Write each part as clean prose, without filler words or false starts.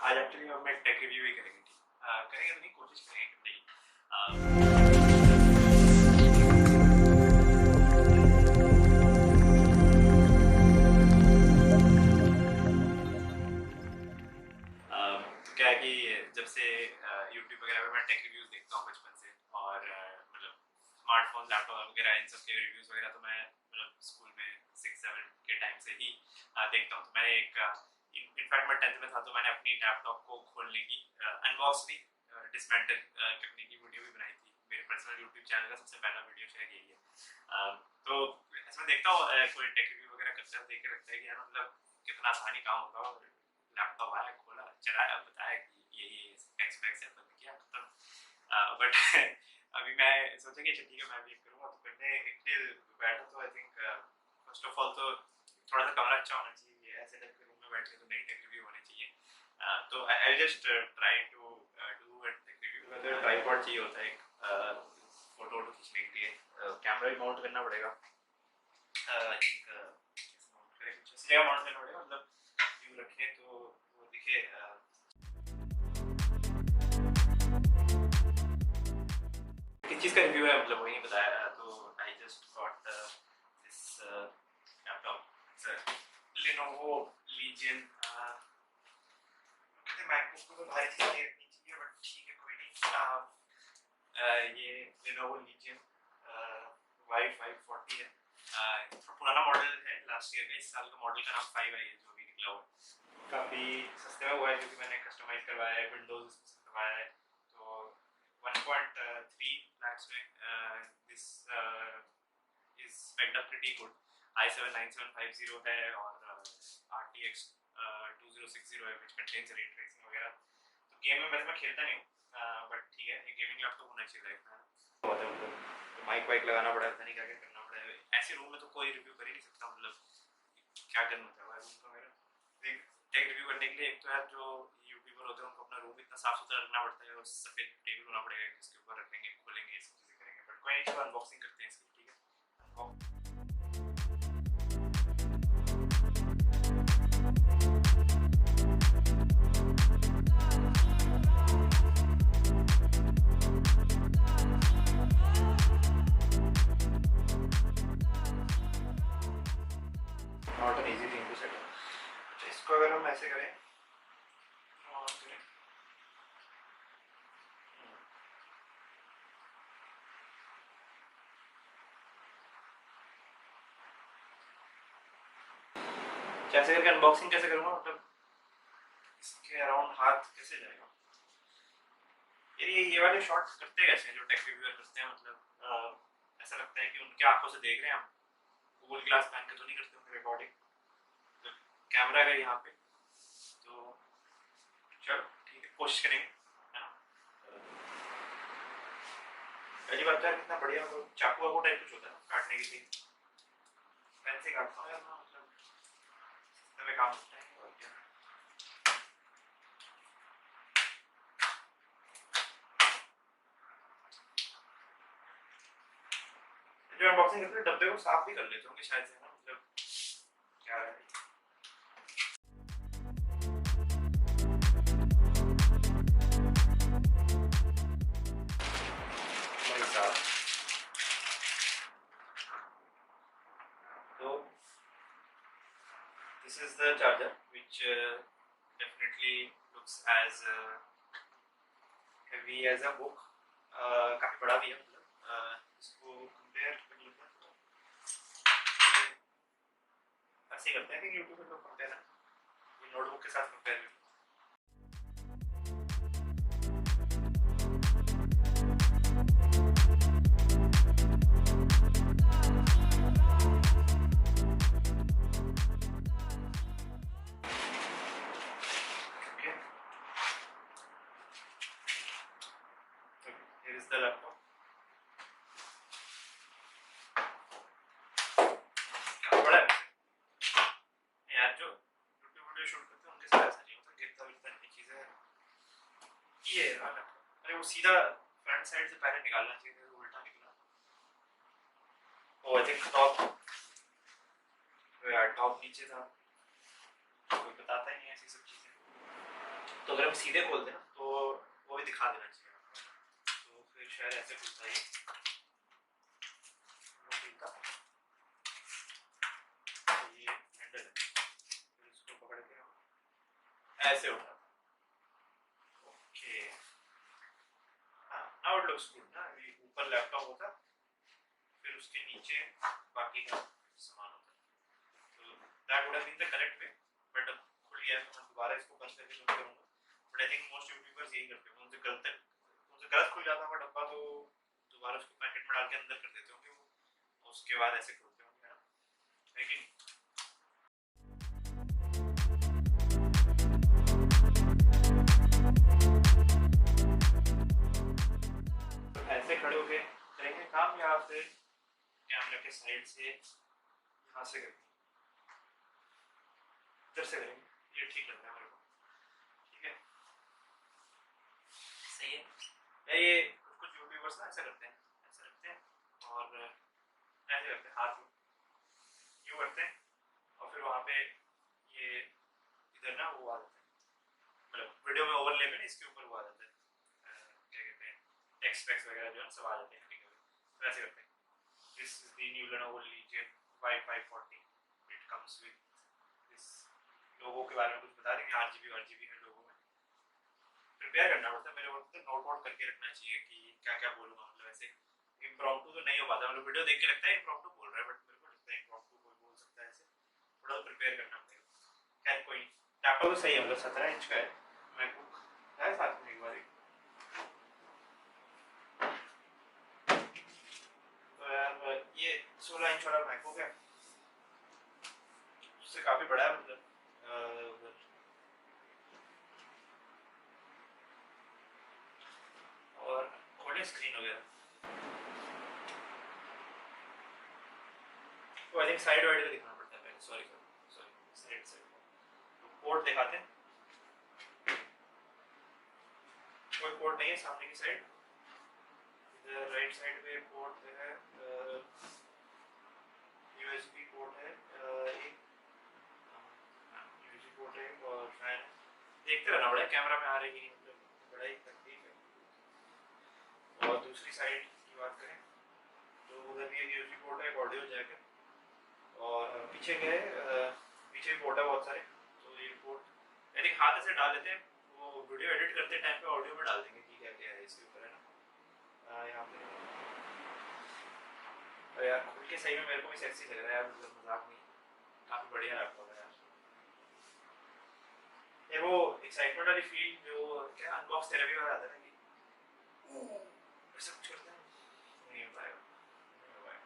आज एक्चुअली हम एक टेक रिव्यू ही करेंगे। करेंगे तो नहीं, कोशिश करेंगे कि क्या है कि जब से यूट्यूब वगैरह पे मैं टेक रिव्यूज देखता हूँ बचपन से, और मतलब स्मार्टफोन लैपटॉप वगैरह इन सब के रिव्यूज वगैरह तो मैं मतलब स्कूल में 6-7 के टाइम से ही देखता हूँ। तो मैंने एक इनफैक्ट मैं 10th में था तो मैंने अपनी लैपटॉप को खोलने की अनबॉक्स भी डिसमेंटल करने की वीडियो भी बनाई थी। मेरे पर्सनल यूट्यूब चैनल का सबसे पहला वीडियो शायद यही है। तो इसमें देखता हूँ कोई टेक रिव्यू वगैरह करता है, देख के लगता है कि यार मतलब कितना आसानी काम होगा, और लैपटॉप आया, खोला, चलाया, बताया कि ये एक्सपेक्ट है, बंद किया, खत्म। बट अभी मैं सोचा कि अच्छा ठीक है मैं भी करूँगा। तो करने इतने बैठा तो I think first of all तो थोड़ा सा कमरा अच्छा होना चाहिए। ऐसे टाइप के रूम में बैठ के तो नहीं टेक रिव्यू होने चाहिए। तो I just try to do a tech review. तो ट्राइपॉड चाहिए होता है एक फोटो वोटो खींचने के लिए, कैमरा भी माउंट करना पड़ेगा। आई थिंक कुछ ऐसी जगह माउंट करना पड़ेगा, मतलब यूँ रखें तो वो दिखे। किस चीज़ का रिव्यू है मतलब वही बताया। तो I just got this laptop, Lenovo Legion। MacBook को तो भारी चीज़ें रखनी चाहिए, बट ठीक है कोई नहीं। ये Lenovo Legion Y540 है। पुराना मॉडल है, लास्ट ईयर का। इस साल का मॉडल का नाम 5 है, जो भी निकला हुआ है। काफ़ी सस्ते में हुआ है क्योंकि मैंने कस्टमाइज करवाया है, विंडोज इसमें करवाया है। तो 1.3 lakhs में this is specced up pretty good. i7 9750 है और RTX 2060 है, which contains ray tracing वगैरह। तो गेम में वैसे मैं खेलता नहीं हूँ, बट ठीक है एक गेमिंग लैपटॉप होना चाहिए लाइफ में। बहुत है मतलब, तो माइक वाइक लगाना पड़ा है, नहीं क्या क्या करना पड़ा है। ऐसे रूम में तो कोई रिव्यू कर ही नहीं सकता, मतलब क्या करना होता है रूम का मेरा। टेक रिव्यू करने के लिए एक तो यार जो यूट्यूबर होते हैं उनको अपना रूम इतना साफ सुथरा रखना पड़ता है, और सफेद टेबल होना पड़ेगा जिसके ऊपर रखेंगे, खोलेंगे, ये सब चीज़ें करेंगे। बट कोई नहीं, चलो अनबॉक्सिंग करते हैं इसकी, ठीक है। Not an easy thing to set up. इसको अगर हम ऐसे करें, ऑन करें, कैसे करके अनबॉक्सिंग कैसे करूँगा, मतलब इसके अराउंड हाथ कैसे जाएगा यार। ये वाले शॉट्स करते कैसे हैं जो टेक रिव्यूअर करते हैं, मतलब ऐसा लगता है कि उनके आंखों से देख रहे हैं हम, गूगल ग्लास पहन के तो नहीं करते उनकी रिकॉर्डिंग। तो कैमरा है यहाँ पे, तो चलो ठीक है कोशिश करेंगे, है ना। पहली बात तो यार कितना बढ़िया वो चाकू वाकू टाइप कुछ होता है काटने के लिए, पेन से काटता हूँ यार मैं, मतलब सस्ते में काम होता है और क्या। जो अनबॉक्सिंग करते हैं डब्बे को साफ भी कर लेते होंगे शायद से ना, मतलब क्या है। भाई साहब, तो this is the charger which definitely looks as heavy as a book। काफी बड़ा भी है, मतलब इसको कंपेयर कर लेते हैं तो ऐसे ही करते हैं कि यूट्यूब पे लोग कंपेयर है, ये नोटबुक के साथ कंपेयर करते हैं। Here is the laptop। बड़ा है यार, जो यूट्यूब वीडियो शूट करते हैं उनके साथ ऐसा नहीं होता, गिरता विरता नहीं चीज़ें। ये वाला, अरे वो सीधा फ्रंट साइड से पहले निकालना चाहिए था, उल्टा निकला। ओ आई थिंक टॉप, यार टॉप नीचे था, कोई बताता ही नहीं ऐसी सब चीज़ें। तो अगर हम सीधे खोलते हैं तो वो भी दिखा देना चाहिए आपको, तो फिर शायद ऐसे खुलता है ये हैंडल है, फिर इसको पकड़ के ऐसे उठा। ओके, हाँ नाउ इट लुक्स गुड ना। अभी ऊपर लैपटॉप होता, फिर उसके नीचे बाकी का सामान होता, तो that would have been the correct way, but अब खुल गया है तो मैं दोबारा इसको बंद करके शुरू करूँगा। But I think most YouTubers यही करते हैं, उनसे गलत खुल जाता है डब्बा तो दोबारा उसको पैकेट में डाल के अंदर कर देते होंगे वो, उसके बाद ऐसे खोलते होंगे ना, लेकिन ऐसे खड़े होके करेंगे काम या फिर कैमरा के साइड से यहाँ से करेंगे, इधर से करेंगे, ये ठीक लगता है मेरे को। ठीक है, सही है। ये कुछ यूट्यूबर्स ना ऐसा करते हैं, ऐसा रखते हैं और ऐसे करते हैं, हाथ यूँ करते हैं और फिर वहाँ पे ये इधर ना वो आ जाता है, मतलब वीडियो में ओवरले में ना इसके ऊपर वो आ जाता है, क्या कहते हैं, टेक्स्ट वगैरह जो है सब आ जाते हैं। ठीक है, तो ऐसे करते हैं। This is the new Lenovo Y540. It comes with this लोगो के बारे में कुछ बता देंगे, RGB है लोगो में। प्रिपेयर करना पड़ता है, मेरे को तो नोट आउट करके रखना चाहिए कि क्या क्या बोलूँगा, मतलब ऐसे इम्प्रॉम्प्टू तो नहीं हो पाता, मतलब वीडियो देख के लगता है इम्प्रॉम्प्टू बोल रहा है, बट मेरे को लगता है इम्प्रॉम्प्टू कोई बोल सकता है, ऐसे थोड़ा प्रिपेयर करना पड़ेगा। खैर कोई लैपटॉप तो सही है, मतलब 17 इंच का है, मैकबुक है साथ में एक बार। ये 16 इंच वाला मैकबुक है, उससे काफ़ी बड़ा है, मतलब और खोले स्क्रीन वगैरह तो आई थिंक साइड वाइड का दिखाना पड़ता है पहले, सॉरी साइड तो पोर्ट दिखाते हैं, कोई पोर्ट नहीं है सामने की साइड, इधर राइट साइड पे पोर्ट है, USB पोर्ट है, एक USB पोर्ट है और फैन देखते रहना पड़ेगा कैमरा में आ रही है, मतलब बड़ा ही तकलीफ है। और दूसरी साइड की बात करें तो उधर भी एक USB पोर्ट है, ऑडियो जैक है, और पीछे गए पीछे भी पोर्ट है बहुत सारे, तो ये पोर्ट यदि हाथ से डाल लेते हैं, वो वीडियो एडिट करते टाइम पे ऑडियो में डाल देंगे कि क्या क्या है इसके ऊपर, है ना। यहाँ पे यार खुल के सही में मेरे को भी सेक्सी लग रहा है यार, मतलब मजाक नहीं, काफ़ी बढ़िया लैपटॉप है यार। ये वो एक्साइटमेंट वाली फील जो क्या अनबॉक्स थेरेपी वाला आता है ना कि ऐसा कुछ करते हैं, नहीं हो पाएगा, नहीं हो पाएगा।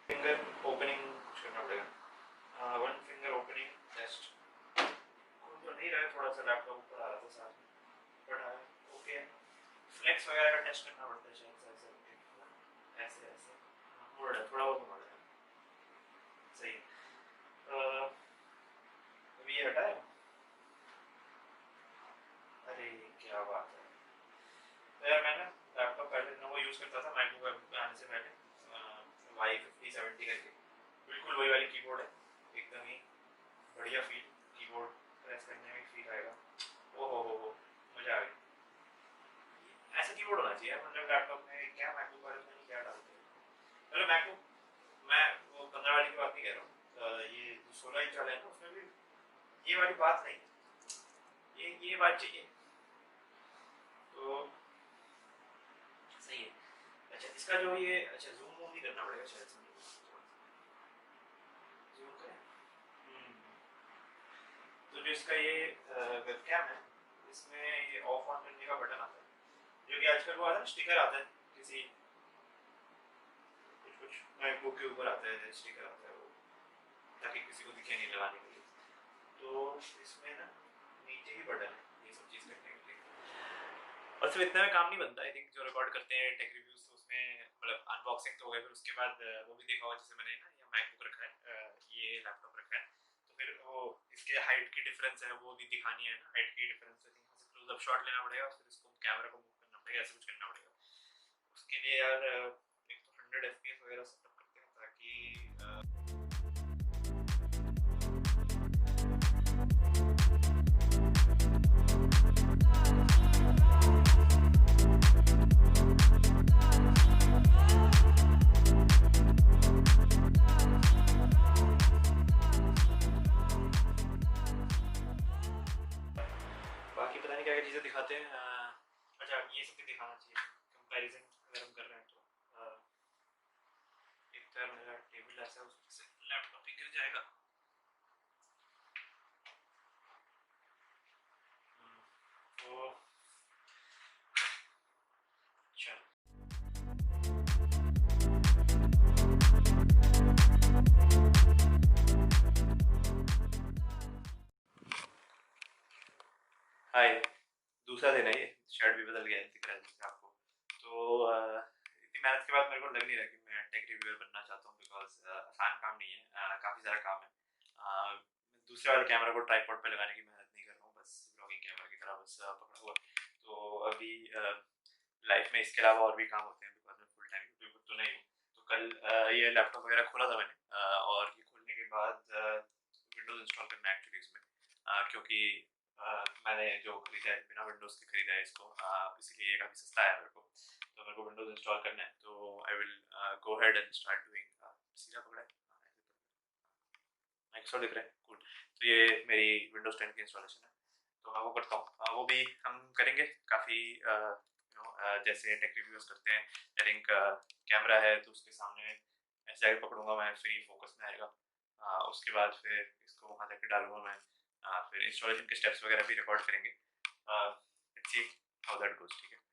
फिंगर ओपनिंग कुछ करना पड़ेगा, वन फिंगर ओपनिंग टेस्ट, खुल तो नहीं रहा है, थोड़ा सा लैपटॉप ऊपर आ रहा था साथ में, बट ओके। फ्लेक्स वगैरह का टेस्ट करना पड़ता है शायद, ऐसे ऐसे मोड़ है, थोड़ा बहुत मोड़ है, सही है। अभी ये हटा है, अरे क्या बात है। तो यार मैं ना लैपटॉप पहले ना वो यूज़ करता था मैकबुक आने से पहले, Y540 करके, बिल्कुल वही वाली कीबोर्ड है, एकदम ही बढ़िया फील, कीबोर्ड प्रेस करने में फील आएगा, ओ मज़ा आ गई। ऐसा कीबोर्ड होना चाहिए, मतलब लैपटॉप में क्या मैकबुक वाले में क्या डालते हैं, मतलब मैकबुक मैं वो 15 वाली की बात नहीं कह रहा हूँ, ये जो 16 इंच वाला है ना उसमें भी ये वाली बात नहीं, ये बात चाहिए, तो सही है। अच्छा इसका जो ये अच्छा जूम वूम नहीं करना पड़ेगा शायद, जूम करें, तो जो इसका ये वेबकैम है, इसमें ये ऑफ ऑन करने का बटन आता है, जो कि आजकल वो आता है स्टिकर आता है, किसी कुछ मैकबुक के ऊपर आता है स्टिकर आता है वो, ताकि किसी को दिखे नहीं लगाने के लिए, तो इसमें ना नीचे ही बटन है ये सब चीज़ करने के लिए। और सिर्फ इतना में काम नहीं बनता, आई थिंक जो रिकॉर्ड करते हैं टेक रिव्यूज तो उसमें मतलब अनबॉक्सिंग तो हो गया, फिर उसके बाद वो भी देखा होगा, जैसे मैंने ना ये मैकबुक रखा है, ये लैपटॉप रखा है, तो फिर वो इसके हाइट की डिफरेंस है वो भी दिखानी है ना, हाइट की डिफरेंस है, यहाँ से क्लोजअप शॉट लेना पड़ेगा, फिर इसको कैमरा को मूव करना पड़ेगा, ऐसे कुछ करना पड़ेगा। उसके लिए यार एक तो 100 FPS वगैरह सेटअप करते हैं ताकि चीज़ें दिखाते हैं। अच्छा, ये सब भी दिखाना चाहिए कंपैरिजन अगर हम कर रहे हैं तो। एक तो यार मेरा टेबल ऐसा है उसमें से लैपटॉप ही गिर जाएगा। तो चल हाय, दूसरा दिन है ये, शर्ट भी बदल गया है दिख रहा है जैसे आपको। तो इतनी मेहनत के बाद मेरे को लग नहीं रहा कि मैं टेक रिव्यूअर बनना चाहता हूँ, बिकॉज आसान काम नहीं है, काफ़ी सारा काम है। दूसरे वाले कैमरा को ट्राइपॉड पे लगाने की मेहनत नहीं कर रहा हूँ, बस ब्लॉगिंग कैमरा की तरह बस पकड़ा हुआ। तो अभी लाइफ में इसके अलावा और भी काम होते हैं, बिकॉज मैं फुल टाइम यूट्यूबर तो नहीं हूँ। तो कल ये लैपटॉप वगैरह खोला था मैंने, और ये खोलने के बाद विंडोज़ इंस्टॉल करना है एक्चुअली इसमें, क्योंकि मैंने जो खरीदा है बिना विंडोज़ के खरीदा है इसको, इसीलिए ये काफ़ी सस्ता है मेरे को। तो मेरे को विंडोज़ इंस्टॉल करना है, तो I will go head and start doing. सीधा पकड़ा है, माइक्रोसॉफ्ट दिख रहा है, कूल। तो ये मेरी विंडोज़ 10 की इंस्टॉलेशन है, तो मैं वो करता हूँ। वो भी हम करेंगे काफ़ी, जैसे टेक रिव्यूज़ करते हैं। आई थिंक कैमरा है तो उसके सामने ऐसे जाके पकड़ूंगा मैं, फिर ये फोकस में आएगा। उसके बाद फिर इसको वहाँ जाके डालूंगा मैं। फिर इंस्टॉलेशन के स्टेप्स वगैरह भी रिकॉर्ड करेंगे। Let's see how that goes, ठीक है।